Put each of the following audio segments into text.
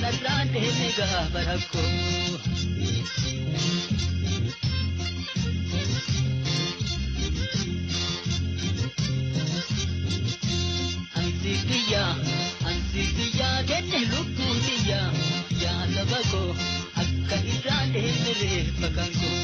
narraan deeme gaafa rakkoo. Ansikiyyaa kenne lubbuu kiyyaa yaa saba koo akka irraan deeme reeffa kan koo.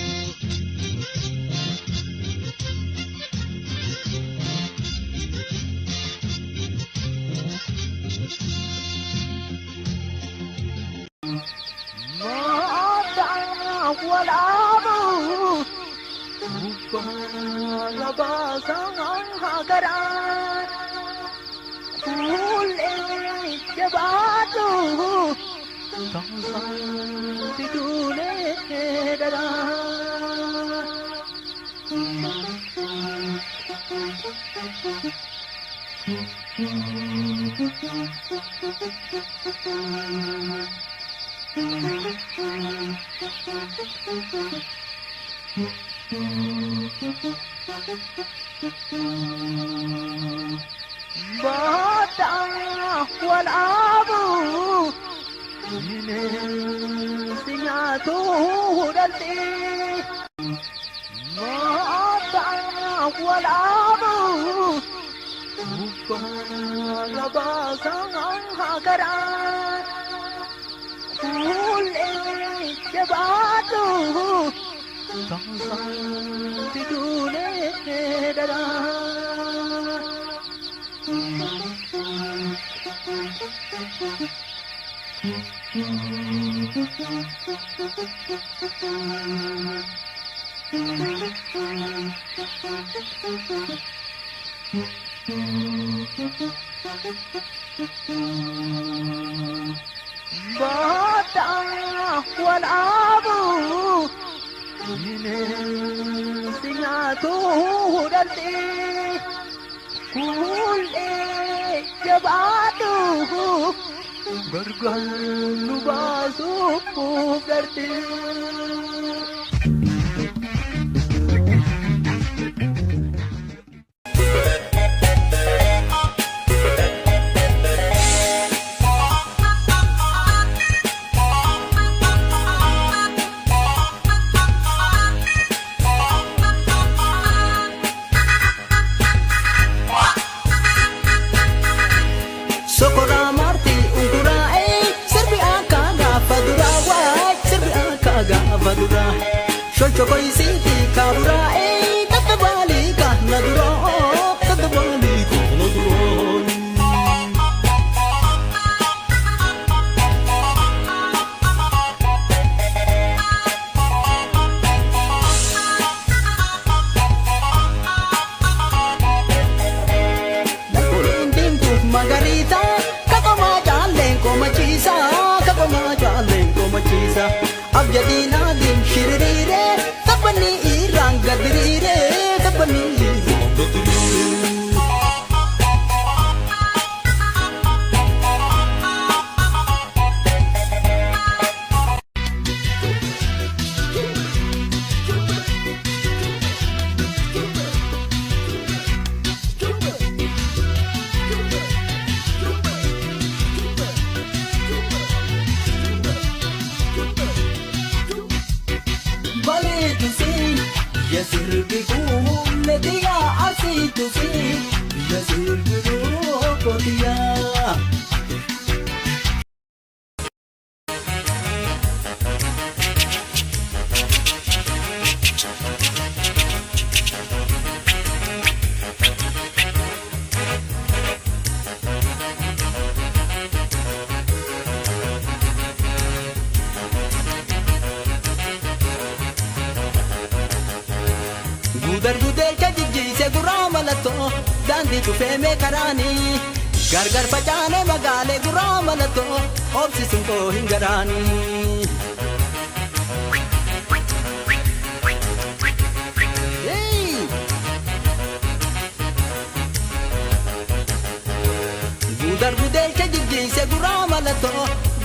Gargar facane magale gurama lato obsi sunko hingarani Gudar gudel ke jijji se gurama lato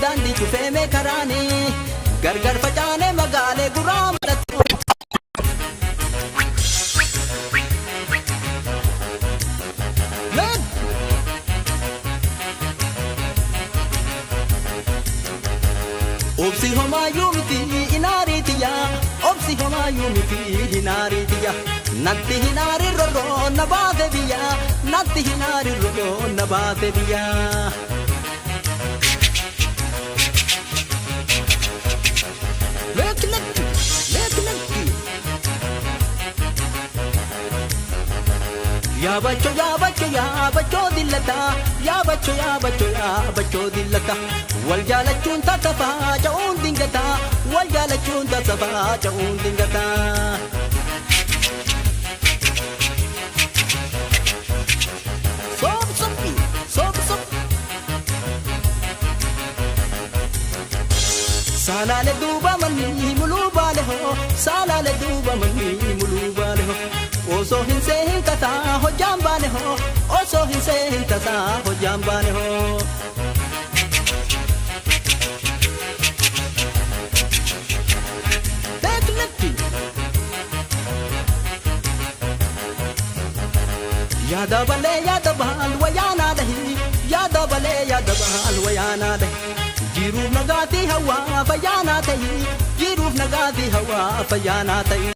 dandi chufeme karani Gargar facane magale gurama lato obsi homaayuu miti inaariitiya obsi homaayuu miti inaariitiya natti hinaari roroo na baate biyya natti hinaari roroo na baate biyya. Yabacho dillata yabacho dillata wal jaalachun tatafa jaun dingata wal jaalachun tatafa jaun dingata. Sop salale duba mani mulu bale ho salale duba mani mulu bale ho oso hinse hinkata ho jambane ho oso hinse hinkata ho jambane ho. Yada bal wayana dahi yada bal wayana dahi jiruuf nagaati hawa fayyana tahi jiruuf nagaati hawa fayyana tahi.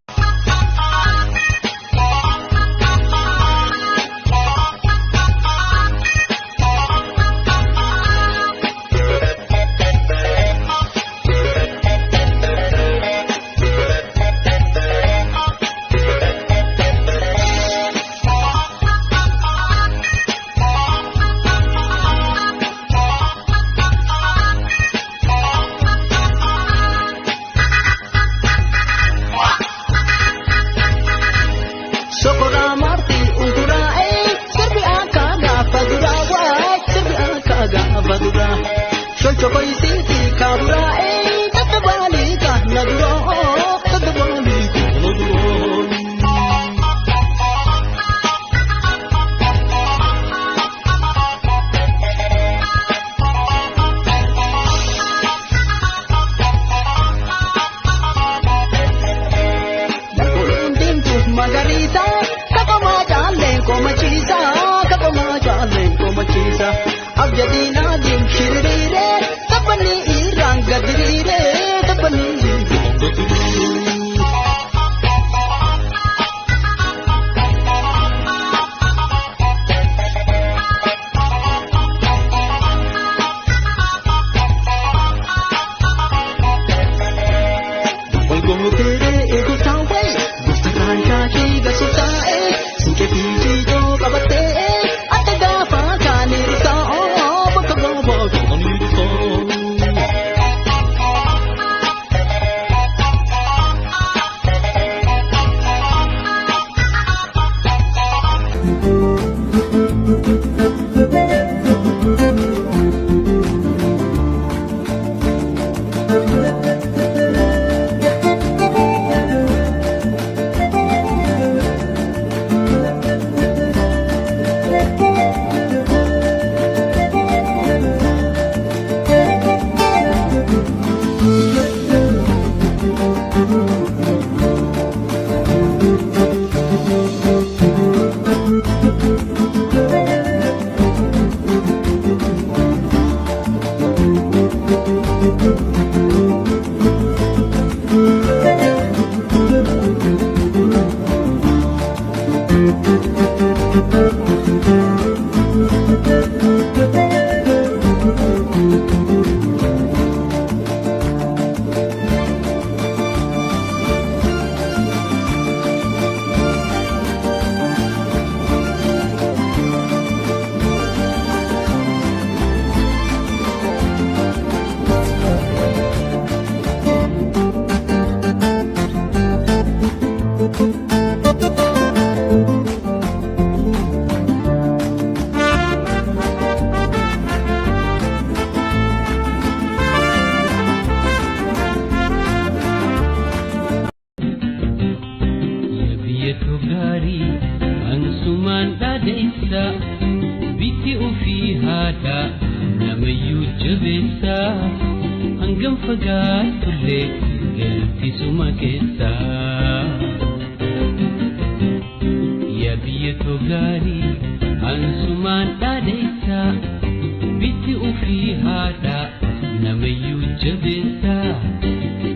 namayyuu jabeessaa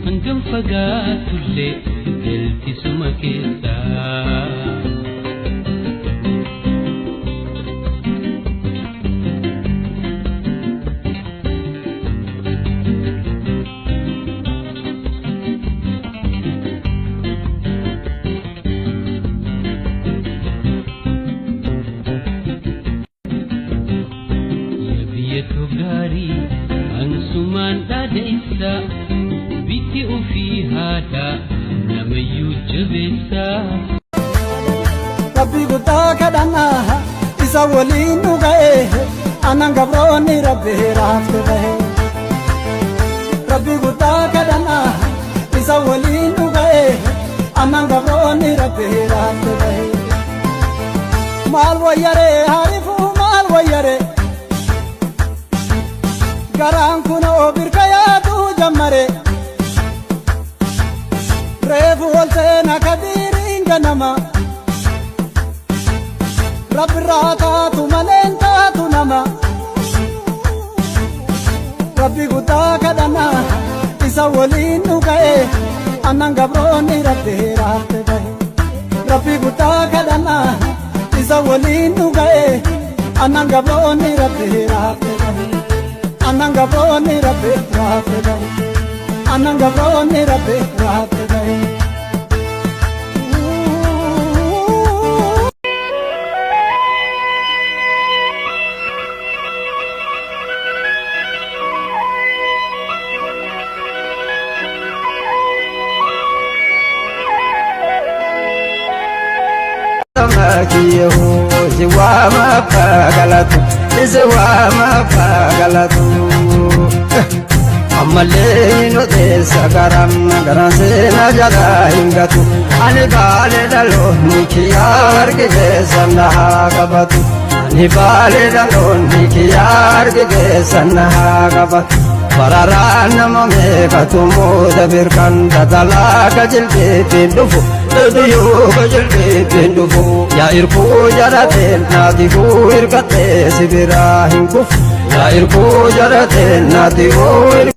hangam fagaatullee galtisuma keessaa. Biti ofii haadha namayyuu jabeessaa. Rabbi guddaa kadhannaa isa waliin nu ga'ee aannan gabroonni rabbi raafte bahe. Rabbi guddaa kadhannaa isa waliin nu ga'ee aannan gabroonni rabbi raafte bahe. Maal wayyaree haariifuu maal wayyaree garaan kunoo birka yaaduu jammare. Reefu olseena kabiiriin ganama rabbi irraa taatu maleen taatu nama. Rabbi guddaa kadhannaa isa waliin nu ga'ee aannan gabroonni rabbi raafte bahe. Rabbi guddaa kadhannaa isa waliin nu ga'ee aannan gabroonni rabbi raafte bahe. Aannan gabroonni rabbi raafte bahe. Aannan gabroonni rabbi raafte bahe. Ziwama pagalatu, ziwama pagalatu. Ammalee no teessa garam sena jala hingatu. Ani baale daloo nikiyaa argiteessa nahaa qabatu. Ani baale daloo nikiyaa argiteessa nahaa qabatu. Bararaan nama meeqatu muuda birkan tatalaa kajilbeetiin dhufu. Duduyuu kajilbeetiin dhufu. Yaa irkuu jarateen naatifuu hirkatee sibiraa hin kufu. Yaa irkuu jarateen naatifuu.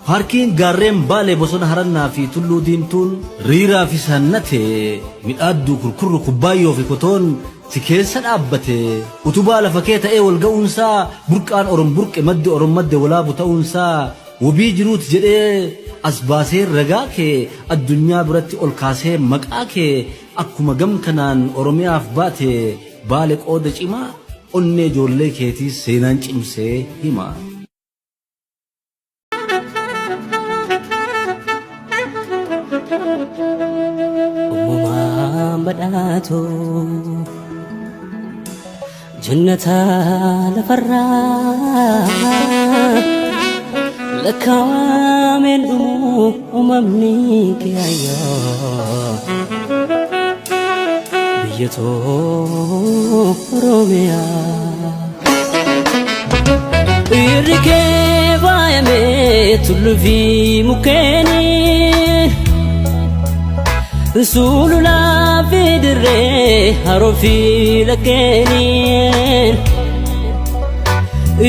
Harkiin gaarreen baalee bosona harannaa fi tulluu diimtuun riiraa fi sannatee midhaadduu kurkurru kubbaayyoo fi kotoon si keessa dhaabbate utubaa lafa kee ta'ee wal ga'uunsaa burqaan orom burqe madde orom madde walaabu ta'uunsaa wabii jiruuti jedhee as baasee ragaa kee addunyaa biratti ol kaasee maqaa kee akkuma gam kanaan oromiyaaf baate baale qooda cimaa onnee ijoollee keetii seenaan cimsee hima. Uumamaan badhaatu jannata lafarraa lakkaawameen dhumu uumamni kiyaayyoo biyya Oromiyaa. Irri kee baay'amee tulluu fi mukkeeni sululaa fi dirree haroo fi laggeeni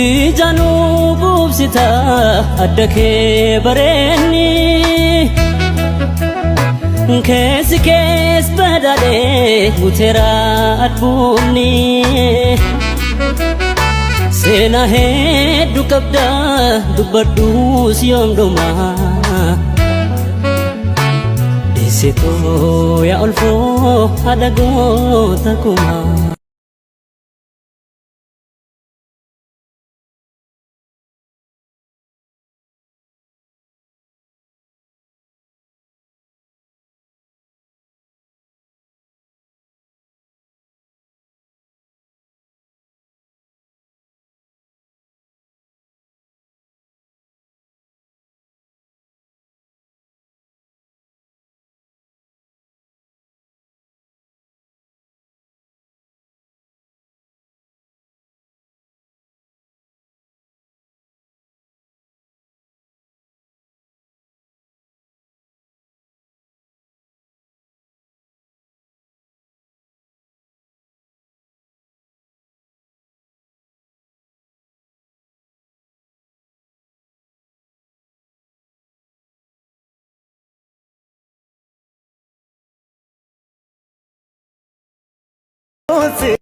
ijaanuu buubsita adda kee bareenni keessi kees badhaadhee guuteera adbuunni seenaa hedduu qabda dubbadhuus yoom dhumaa deessetoo yaa ulfoo haadha goota kumaa. से